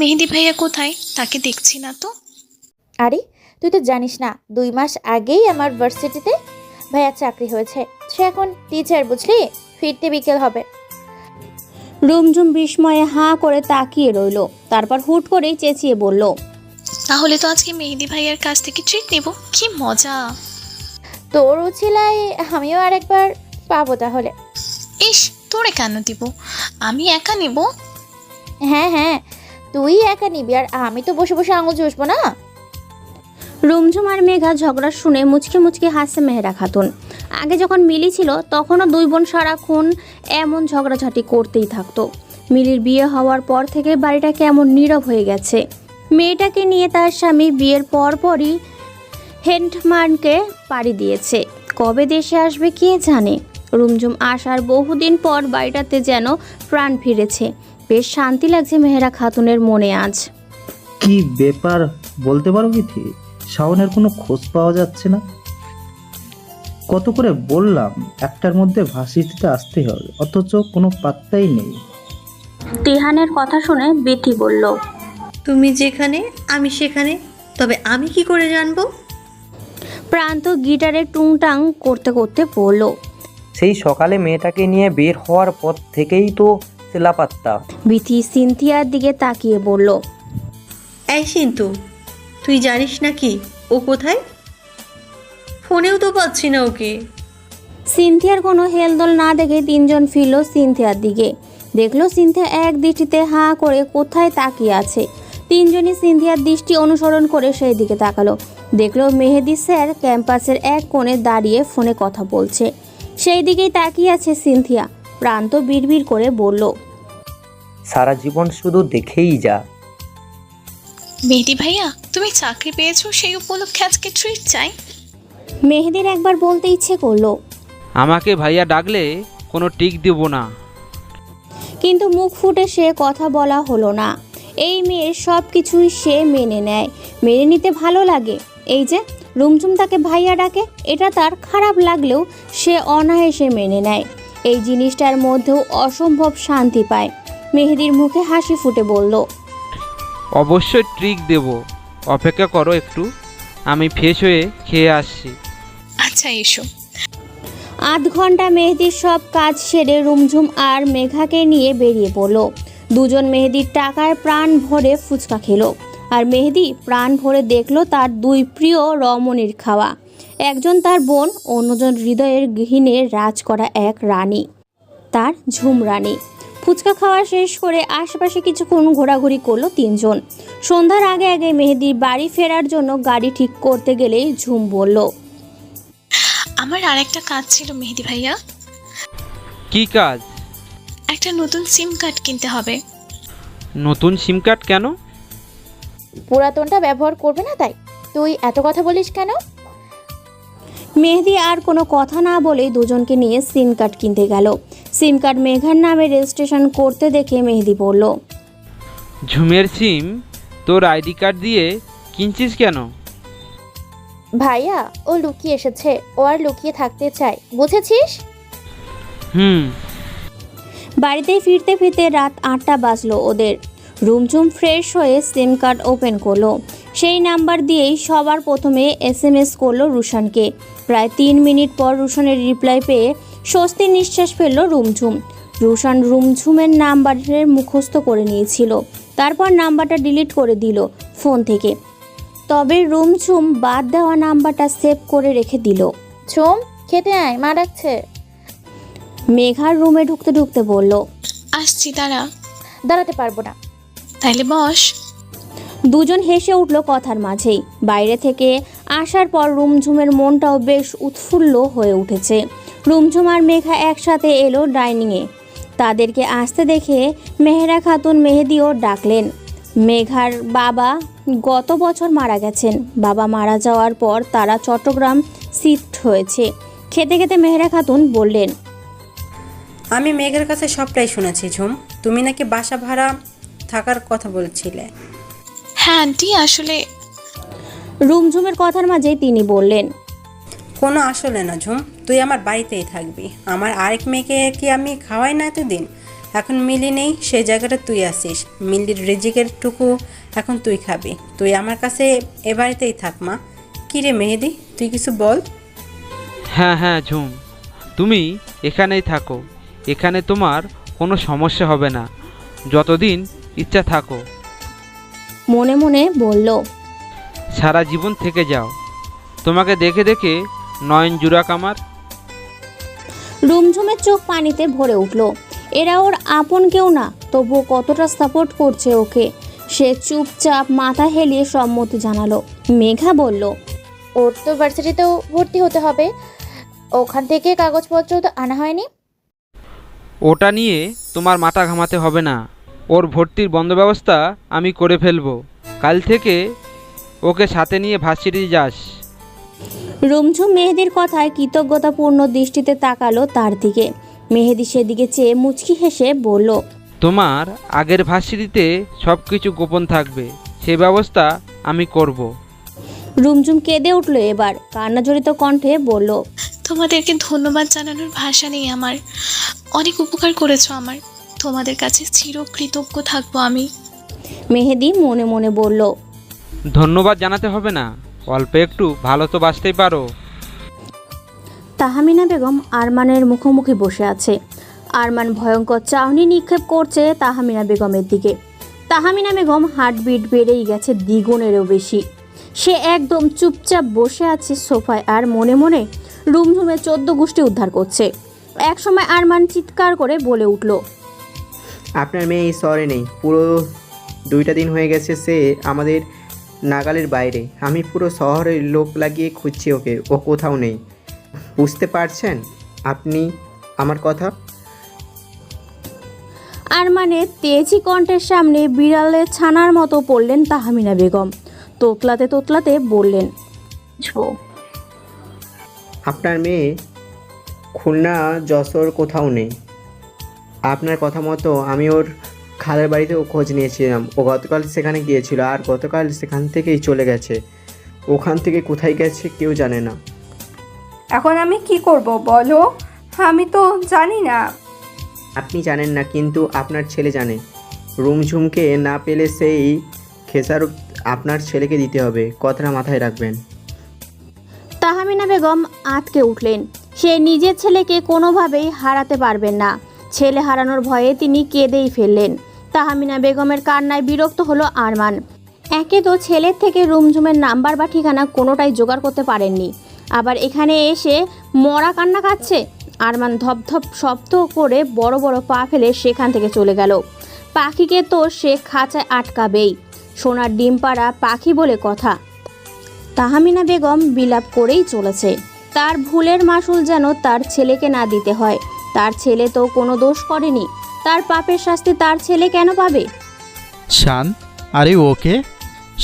মেহেদি ভাইয়া কোথায়? তাকে দেখছি না তো। আরে তুই তো জানিস না, 2 মাস আগেই আমার ভার্সিটিতে ভাইয়ার চাকরি হয়েছে। সে এখন টিচার, বুঝলি? ফিরতে বিকেল হবে। রুমঝুম বিস্ময়ে হাঁ করে তাকিয়ে রইল, তারপর হুট করেই চেঁচিয়ে বলল, তাহলে তো আজকে মেহেদি ভাইয়ার কাছ থেকে ট্রিট নেব, কি মজা। তোর উছিলায় আমিও আরেকবার পাবো তাহলে। ইস, তোরে কেন দিব? আমি একা নেব। হ্যাঁ হ্যাঁ, তুই একা নিবি আর আমি তো বসে বসে আঙুল চুষবো না। রুমঝুম আর মেঘা ঝগড়া শুনে মুচকে মুচকে হাসছে মেহেরা খাতুন। আগে যখন মিলি ছিল তখনও দুই বোন সারাক্ষণ এমন ঝগড়াঝাটি করতেই থাকতো। মিলির বিয়ে হওয়ার পর থেকে বাড়িটা কেমন নীরব হয়ে গেছে। মেয়েটাকে নিয়ে তার স্বামী বিয়ের পরপরই হেন্টমার্নকে পাড়ি দিয়েছে। কবে দেশে আসবে কে জানে। রুমঝুম আসার বহুদিন পর বাড়িটাতে যেন প্রাণ ফিরেছে। বেশ শান্তি লাগছে মেহেরা খাতুনের মনে আজ। কি ব্যাপার বলতে পারো বিথি? শাওনের কোনো খোঁজ পাওয়া যাচ্ছে না। কত করে বললাম একটার মধ্যে ভার্সিটিতে আসতে হবে, অথচ কোনো পাত্তাই নেই। তিহানের কথা শুনে বিথি বলল, তুমি যেখানে আমি সেখানে, তবে আমি কি করে জানবো? প্রান্ত গিটারে টুংটাং করতে করতে বলল, সেই সকালে মেয়েটাকে নিয়ে বের হওয়ার পর থেকেই তো লাপাত্তা। বিথি সিনথিয়ার দিকে তাকিয়ে বলল, এই সিন্তু, তুই জানিস নাকি ও কোথায়? ফোনেও তো পাচ্ছি না ওকে। সিনথিয়ার কোনো হেলদোল না দেখে তিনজন ফিরল সিনথিয়ার দিকে। দেখলো সিনথিয়া এক দৃষ্টিতে হাঁ করে কোথায় তাকিয়ে আছে। তিনজনই সিনথিয়ার দৃষ্টি অনুসরণ করে সেই দিকে তাকালো। দেখলো মেহেদি স্যার ক্যাম্পাসের এক কোণে দাঁড়িয়ে ফোনে কথা বলছে। সেই দিকেই তাকিয়ে আছে সিনথিয়া। প্রান্ত বিড়বিড় করে বলল, সারা জীবন শুধু দেখেই যা। মেহেদি ভাইয়া, তুমি চাকরি পেয়েছো, সেই উপলক্ষে আজকে ট্রিট চাই। মেহেদির একবার বলতে ইচ্ছে করলো, আমাকে ভাইয়া ডাকলে কোনো টিক দেব না। কিন্তু মুখ ফুটে সে কথা বলা হলো না। এই মেয়ের সব কিছুই সে মেনে নেয়, মেনে নিতে ভালো লাগে। এই যে রুমঝুম তাকে ভাইয়া ডাকে, এটা তার খারাপ লাগলেও সে অনায়াসে মেনে নেয়। এই জিনিসটার মধ্যেও অসম্ভব শান্তি পায়। মেহেদির মুখে হাসি ফুটে বলল, অবশ্যই ট্রিক দেব, অপেক্ষা করো একটু, আমি ফ্রেশ হয়ে খেয়ে আসছি। আচ্ছা এসো। আধ ঘন্টা মেহেদির সব কাজ সেরে রুমঝুম আর মেঘাকে নিয়ে বেরিয়ে পড়ল। দুজন মেহেদির টাকায় প্রাণ ভরে ফুচকা খেলো, আর মেহেদি প্রাণ ভরে দেখলো তার দুই প্রিয় রমণীর খাওয়া। একজন তার বোন, অন্যজন হৃদয়ের গৃহিণীর রাজ করা এক রানী, তার ঝুম রানী। ফুচকা খাওয়া শেষ করে আশেপাশে কিছুক্ষণ ঘোরাঘুরি করলো তিনজন। সন্ধ্যার আগে আগে মেহেদির বাড়ি ফেরার জন্য গাড়ি ঠিক করতে গেলেই ঝুম বলল, আমার আর একটা কাজ ছিল মেহেদি ভাইয়া। কি কাজ? একটা নতুন সিম কার্ড কিনতে হবে। নতুন সিম কার্ড কেন? পুরাতনটা ব্যবহার করবে না তাই। তুই এত কথা বলিস কেন? মেহেদি আর কোনো কথা না বলেই দুজনকে নিয়ে সিম কার্ড কিনতে গেল। সিম কার্ড মেঘার নামে রেজিস্ট্রেশন করতে দেখে মেহেদি বলল, ঝুমের সিম তোর আইডি কার্ড দিয়ে কিনছিস কেন? ভাইয়া, ও লুকিয়ে এসেছে, ও আর লুকিয়ে থাকতে চায়, বুঝেছিস? হুম। বাড়িতে ফিরতে ফিরতে রাত 8টা বাজলো ওদের। রুমঝুম ফ্রেশ হয়ে সিম কার্ড ওপেন করলো। সেই নাম্বার দিয়েই সবার প্রথমে SMS করলো রুশানকে। প্রায় 3 মিনিট পর রুশানের রিপ্লাই পেয়ে স্বস্তির নিঃশ্বাস ফেলল রুমঝুম। রুশান রুমঝুমের নাম্বারের মুখস্থ করে নিয়েছিল, তারপর নাম্বারটা ডিলিট করে দিল ফোন থেকে। তবে রুমঝুম বাদ দেওয়া নাম্বারটা সেভ করে রেখে দিল। ঝুম, খেতে আয়, মা ডাকছে। মেঘার রুমে ঢুকতে ঢুকতে বলল, আসছি, দাঁড়া। দাঁড়াতে পারবো না। তাইলে বস। দুজন হেসে উঠল কথার মাঝেই। বাইরে থেকে আসার পর রুমঝুমের মনটাও বেশ উৎফুল্ল হয়ে উঠেছে। রুমঝুম আর মেঘা একসাথে এলো ডাইনিংয়ে। তাদেরকে আসতে দেখে মেহেরা খাতুন মেহেদিও ডাকলেন। মেঘার বাবা গত বছর মারা গেছেন। বাবা মারা যাওয়ার পর তারা চট্টগ্রাম শিফট হয়েছে। খেতে খেতে মেহেরা খাতুন বললেন, আমি মেঘের কাছে সবটাই শুনেছি ঝুম, তুমি নাকি বাসা ভাড়া থাকার কথা বলছিলে। হ্যাঁ আন্টি, আসলে রুমঝুমের কথার মাঝেই তিনি বললেন, কোনো আসলে না ঝুম, তুই আমার বাড়িতেই থাকবি। আমার আরেক মেয়েকে কি আমি খাওয়াই না এতদিন? এখন মিলি নেই, সেই জায়গাটা তুই আসিস। মিলির রিজিকের টুকু এখন তুই খাবি। তুই আমার কাছে এ বাড়িতেই থাক মা। কী রে মেহেদি, তুই কিছু বল। হ্যাঁ হ্যাঁ ঝুম, তুমি এখানেই থাকো। এখানে তোমার কোনো সমস্যা হবে না, যতদিন ইচ্ছা থাকো। মনে মনে বলল, সারা জীবন থেকে যাও। তোমাকে দেখে দেখে নয়ন জুড়াক আমার। রুমঝুমের চোখ পানিতে ভরে উঠল। এরা ওর আপন কেউ না, তবুও কতটা সাপোর্ট করছে ওকে। সে চুপচাপ মাথা হেলিয়ে সম্মতি জানালো। মেঘা বলল, ওর তো ভার্সিটিতেও ভর্তি হতে হবে, ওখান থেকে কাগজপত্র তো আনা হয়নি। ওটা নিয়ে তোমার মাথা ঘামাতে হবে না। ওর ভর্তির বন্দোবস্তা আমি করে ফেলবো। কাল থেকে ওকে সাথে নিয়ে ভার্সিটি যাস। রুমঝুম মেহেদির কথায় কৃতজ্ঞতাপূর্ণ দৃষ্টিতে তাকালো তার দিকে। মেহেদি সেদিকে চেয়ে মুচকি হেসে বলল, তোমার আগের ভার্সিটিতে সব কিছু গোপন থাকবে, সে ব্যবস্থা আমি করব। রুমঝুম কেঁদে উঠল এবার, কান্নাজড়িত কণ্ঠে বলল, তোমাদেরকে ধন্যবাদ জানানোর ভাষা নেই আমার। অনেক উপকার করেছো আমার। তোমাদের কাছে চিরকৃতজ্ঞ থাকবো আমি। মেহেদি মনে মনে বলল, ধন্যবাদ জানাতে হবে না, অল্প একটু ভালো তো বাঁচতেই পারো। তাহমিনা বেগম আরমানের মুখোমুখি বসে আছে। আরমান ভয়ঙ্কর চাহনি নিক্ষেপ করছে তাহমিনা বেগমের দিকে। তাহমিনা বেগম হার্টবিট বেড়েই গেছে দ্বিগুণেরও বেশি। সে একদম চুপচাপ বসে আছে সোফায় আর মনে মনে রুমঝুমে 14 গোষ্ঠী উদ্ধার করছে। একসময় আরমান চিৎকার করে বলে উঠল, আপনার মেয়ে এই শহরে নেই। পুরো 2টা দিন হয়ে গেছে সে আমাদের নাগালের বাইরে। আমি পুরো শহরের লোক লাগিয়ে খুঁজছি ওকে, ও কোথাও নেই। বুঝতে পারছেন আপনি আমার কথা? আরমানের তেজি কণ্ঠের সামনে বিড়ালের ছানার মতো পড়লেন তাহমিনা বেগম। তোতলাতে তোতলাতে বললেন, আপনার মেয়ে খুলনা যশোর কোথাও নেই। আপনার কথা মতো আমি ওর খালার বাড়িতেও খোঁজ নিয়েছিলাম। ও গতকাল সেখানে গিয়েছিল আর গতকাল সেখান থেকেই চলে গেছে। ওখান থেকে কোথায় গেছে কেউ জানে না। এখন আমি কি করব বলো? আমি তো জানি না। আপনি জানেন না, কিন্তু আপনার ছেলে জানে। রুমঝুমকে না পেলে সেই খেসারত আপনার ছেলেকে দিতে হবে, কথাটা মাথায় রাখবেন। তাহমিনা বেগম আঁতকে উঠলেন। সে নিজের ছেলেকে কোনোভাবেই হারাতে পারবেন না। ছেলে হারানোর ভয়ে তিনি কেঁদেই ফেললেন। তাহমিনা বেগমের কান্নায় বিরক্ত হলো আরমান। একে তো ছেলের থেকে রুমঝুমের নাম্বার বা ঠিকানা কোনোটাই জোগাড় করতে পারেননি, আবার এখানে এসে মরা কান্না কাচ্ছে। আরমান ধপধপ শব্দ করে বড় বড় পা ফেলে সেখান থেকে চলে গেল। পাখিকে তো সে খাঁচায় আটকাবেই, সোনার ডিম পাড়া পাখি বলে কথা। তাহমিনা বেগম বিলাপ করেই চলেছে। তার ভুলের মাসুল যেন তার ছেলেকে না দিতে হয়। তার ছেলে তো কোনো দোষ করেনি, তার পাপের শাস্তি তার ছেলে কেন পাবে? শান, আরে ওকে,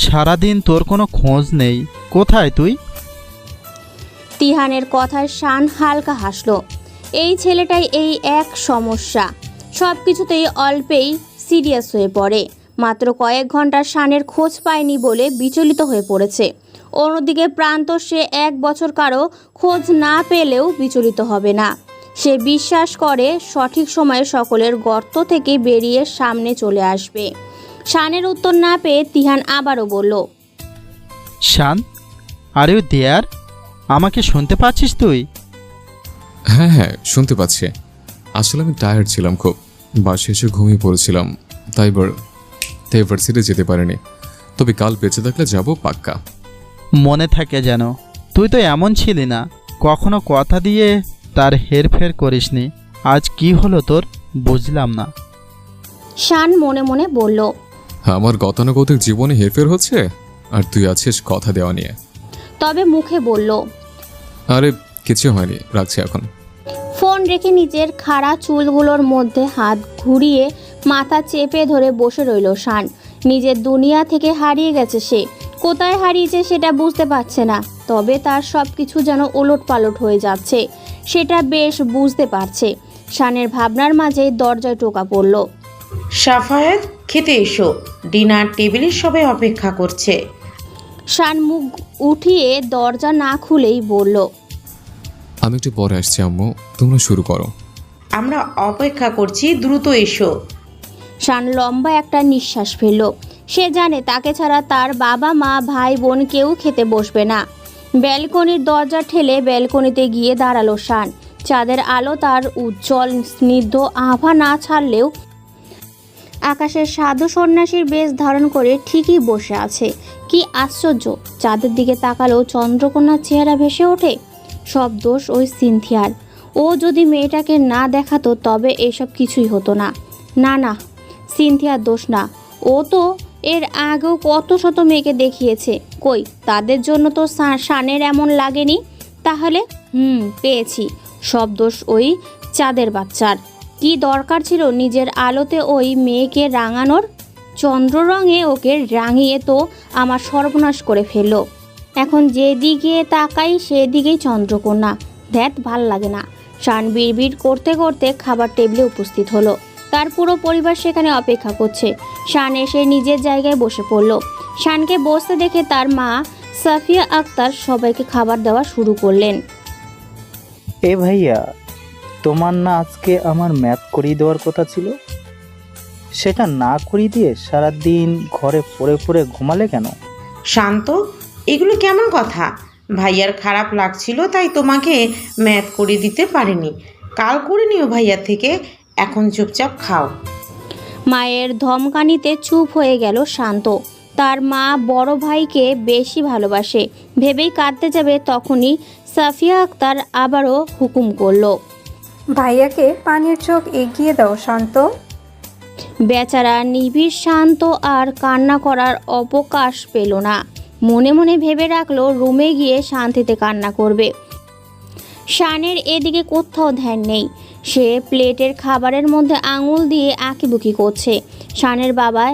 সারাদিন তোর কোনো খোঁজ নেই, কোথায় তুই? তিহানের কথায় শান হালকা হাসলো। এই ছেলেটাই এই এক সমস্যা, সব কিছুতেই অল্পেই সিরিয়াস হয়ে পড়ে। মাত্র কয়েক ঘন্টা শানের খোঁজ পায়নি বলে বিচলিত হয়ে পড়েছে। অন্যদিকে প্রান্ত সে 1 বছর কারো খোঁজ না পেলেও বিচলিত হবে না। সে বিশ্বাস করে সঠিক সময়ে সকলের গর্ত থেকে বেরিয়ে সামনে চলে আসবে। শানের উত্তর না পেয়ে তিহান আবারও বলল, শান, আরে দেয়ার, আমাকে শুনতে পাচ্ছিস তুই? হ্যাঁ হ্যাঁ শুনতে পাচ্ছি। আসলে আমি টায়ার্ড ছিলাম খুব, বাসে এসে ঘুমিয়ে পড়েছিলাম, তাই ভার্সিটি যেতে পারিনি। তবে কাল বেঁচে থাকলে যাব পাক্কা। মনে থাকে যেন, তুই তো এমন ছিলি না, কখনো কথা দিয়ে তার হেরফের করিসনি। আজ কি হলো তোর, বুঝলাম না। শান মনে মনে বলল, আমার গতানুগতিক জীবনে হেরফের হচ্ছে আর তুই আছিস কথা দেওয়া নিয়ে। তবে মুখে বলল, আরে কিছু হয়নি, রাখছি এখন। ফোন রেখে নিজের খাড়া চুলগুলোর মধ্যে হাত ঘুরিয়ে মাথা চেপে ধরে বসে রইল শান। নিজের দুনিয়া থেকে হারিয়ে গেছে সে। কোথায় হারিয়েছে সেটা বুঝতে পারছে না, তবে তার সব কিছু যেন ওলটপালট হয়ে যাচ্ছে সেটা বেশ বুঝতে পারছে। শানের ভাবনার মাঝে দরজায় টোকা পড়ল। সাফায়াত, খেতে এসো, ডিনার টেবিলে সবাই অপেক্ষা করছে। শান মুখ উঠিয়ে দরজা না খুলেই বলল, আমি একটু পরে আসছি আম্মু, তোমরা শুরু করো। আমরা অপেক্ষা করছি, দ্রুত এসো। শান লম্বা একটা নিঃশ্বাস ফেলল। সে জানে তাকে ছাড়া তার বাবা মা ভাই বোন কেউ খেতে বসবে না। ব্যালকনির দরজা ঠেলে ব্যালকনিতে গিয়ে দাঁড়ালো শান। চাঁদের আলো তার উজ্জ্বল স্নিগ্ধ আভা না ছাড়লেও আকাশের সাধু সন্ন্যাসীর বেশ ধারণ করে ঠিকই বসে আছে। কি আশ্চর্য, চাঁদের দিকে তাকালেও চন্দ্রকন্যার চেহারা ভেসে ওঠে। সব দোষ ওই সিনথিয়ার। ও যদি মেয়েটাকে না দেখাতো তবে এসব কিছুই হতো না। না না, সিনথিয়ার দোষ না। ও তো এর আগেও কত শত মেয়েকে দেখিয়েছে, কই তাদের জন্য তো শানের এমন লাগেনি। তাহলে পেয়েছি, সব দোষ ওই চাঁদের বাচ্চার। কি দরকার ছিল নিজের আলোতে ওই মেয়েকে রাঙানোর? চন্দ্র রঙে ওকে রাঙিয়ে তো আমার সর্বনাশ করে ফেলল। এখন যেদিকে তাকাই সেদিকেই চন্দ্রকন্যা। ধ্যাত ভাল লাগে না। শান বিড়বিড় করতে করতে খাবার টেবিলে উপস্থিত হলো। তার পুরো পরিবার সেখানে অপেক্ষা করছে। শান এসে নিজের জায়গায় বসে পড়ল। শানকে বসতে দেখে তার মা সাফিয়া আক্তার সবাইকে খাবার দেওয়া শুরু করলেন। এ ভাইয়া, তোমার না আজকে আমার ম্যাথ করিয়ে দেওয়ার কথা ছিল? সেটা না করিয়ে দিয়ে সারাদিন ঘরে পড়ে পড়ে ঘুমালে কেন? শান্ত, এগুলো কেমন কথা? ভাইয়ার খারাপ লাগছিল তাই তোমাকে ম্যাথ করে দিতে পারিনি। কাল করে নিও ভাইয়ার থেকে। এখন চুপচাপ খাও। মায়ের ধমকানিতে চুপ হয়ে গেল শান্ত। তার মা বড় ভাইকে বেশি ভালোবাসে ভেবেই কাঁদতে যাবে, তখনই সাফিয়া আক্তার আবারও হুকুম করলো, ভাইয়াকে পানির চোখ এগিয়ে দাও শান্ত। বেচারা নিবিড় শান্ত আর কান্না করার অবকাশ পেল না। মনে মনে ভেবে রাখলো রুমে গিয়ে শান্তিতে কান্না করবে। শানের এদিকে কোথাও ধ্যান নেই। সে প্লেটের খাবারের মধ্যে আঙুল দিয়ে আঁকিবুকি করছে। শানের বাবা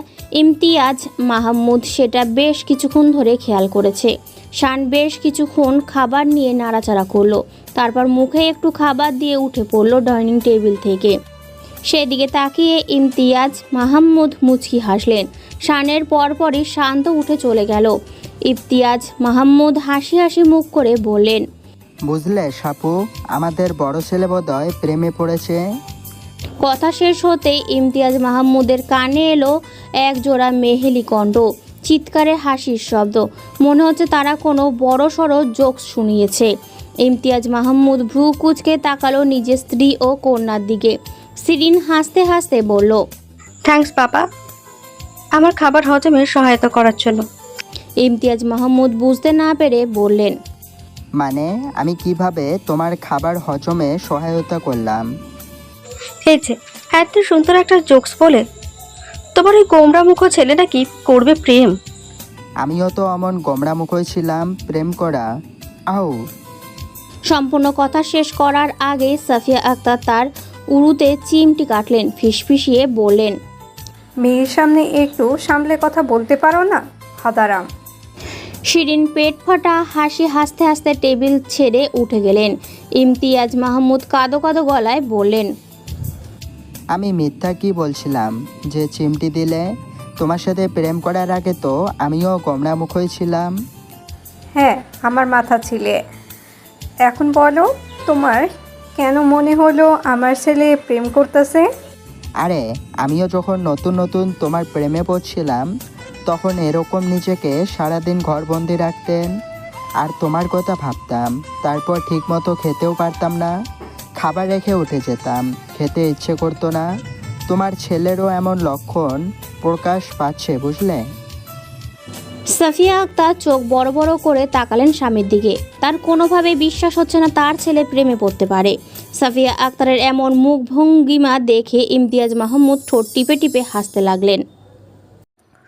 ইমতিয়াজ মাহমুদ সেটা বেশ কিছুক্ষণ ধরে খেয়াল করেছে। শান বেশ কিছুক্ষণ খাবার নিয়ে নাড়াচাড়া করলো। তারপর মুখে একটু খাবার দিয়ে উঠে পড়ল ডাইনিং টেবিল থেকে। সেদিকে তাকিয়ে ইমতিয়াজ মাহমুদ মুচকি হাসলেন। শানের পরপরই শান্ত উঠে চলে গেল। ইমতিয়াজ মাহমুদ হাসি হাসি মুখ করে বললেন, বুঝলে সাপু, আমাদের বড় ছেলে বোধহয় প্রেমে পড়েছে। কথা শেষ হতেই ইমতিয়াজ মাহমুদের কানে এলো এক জোড়া মেহেলি কণ্ঠ, চিৎকারের হাসির শব্দ। মনে হচ্ছে তারা কোনো বড় সড়ো জোকস শুনিয়েছে। ইমতিয়াজ মাহমুদ ভ্রু কুঁচকে তাকালো নিজের স্ত্রী ও কন্যার দিকে। সিরিন হাসতে হাসতে বলল, থ্যাঙ্কস বাবা, আমার খাবার হজমে সহায়তা করার জন্য। ইমতিয়াজ মাহমুদ বুঝতে না পেরে বললেন, মানে আমি কিভাবে তোমার খাবার হজমে সহায়তা করলাম? এই যে এত সুন্দর একটা জোকস বলে তোমার ওই গোমরা মুখ ছেলে নাকি করবে প্রেম। আমিও তো এমন গোমরা মুখই ছিলাম প্রেম করা। আও। সম্পূর্ণ কথা শেষ করার আগে সাফিয়া আক্তার তার উরুতে চিমটি কাটলেন। ফিসফিসিয়ে বললেন, মেয়ের সামনে একটু সামলে কথা বলতে পারো না হাদারাম। শিরিন পেট ফাটা হাসি হাসতে হাসতে টেবিল ছেড়ে উঠে গেলেন। ইমতিয়াজ মাহমুদ কাঁদো কাঁদো গলায় বললেন, আমি মিথ্যা কি বলছিলাম যে চিমটি দিলে? তোমার সাথে প্রেম করার আগে তো আমিও গোমরা মুখই ছিলাম। হ্যাঁ, আমার মাথা ছিলে। এখন বলো, তোমার কেন মনে হলো আমার ছেলে প্রেম করতেছে? আরে আমিও যখন নতুন নতুন তোমার প্রেমে পড়ছিলাম তখন এরকম নিজেকে সারাদিন ঘরবন্দি রাখতেন আর তোমার কথা ভাবতাম। তারপর ঠিকমতো খেতেও পারতাম না, খাবার রেখে উঠে যেতাম, খেতে ইচ্ছে করতো না। তোমার ছেলেরও এমন লক্ষণ প্রকাশ পাচ্ছে, বুঝলে? সাফিয়া আক্তার চোখ বড় বড় করে তাকালেন স্বামীর দিকে। তার কোনোভাবে বিশ্বাস হচ্ছে না তার ছেলে প্রেমে পড়তে পারে। সাফিয়া আক্তারের এমন মুখ ভঙ্গিমা দেখে ইমতিয়াজ মাহমুদ ঠোঁট টিপে টিপে হাসতে লাগলেন।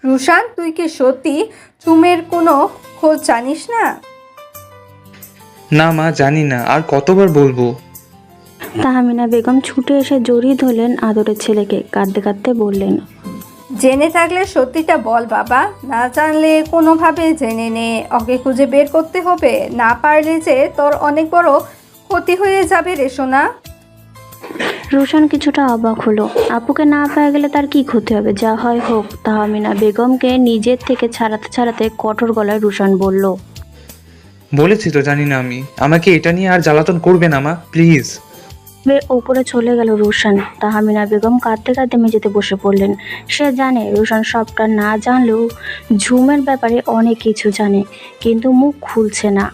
রুশান, তুই কি সত্যি চুমের কোনো খোঁজ জানিস না? না মা, জানি না, আর কতবার বলবো। তাহমিনা বেগম ছুটে এসে জড়িয়ে ধরলেন আদরের ছেলেকে। কাঁদতে কাঁদতে বললেন, জেনে থাকলে সত্যিটা বল বাবা, না জানলে কোনোভাবে জেনে নে। ওকে খুঁজে বের করতে হবে, না পারলে যে তোর অনেক বড় ক্ষতি হয়ে যাবে রে সোনা। রোশান কিছুটা অবাক হলো। আপুকে না পাওয়া গেলে তার কি ক্ষতি হবে? যা হয় হোক। তাহমিনা বেগমকে নিজের থেকে ছাড়াতে ছাড়াতে কঠোর গলায় রোশান বলল, বলেছি তো জানি না আমি। আমাকে এটা নিয়ে আর জ্বালাতন করবে না মা, প্লিজ। উপরে চলে গেল রুশান। তাহমিনা বেগম কাঁদতে কাঁদতে মেঝেতে বসে পড়লেন। সে জানে রুশান সবটা না জানলেও ঝুমের ব্যাপারে অনেক কিছু জানে, কিন্তু মুখ খুলছে না।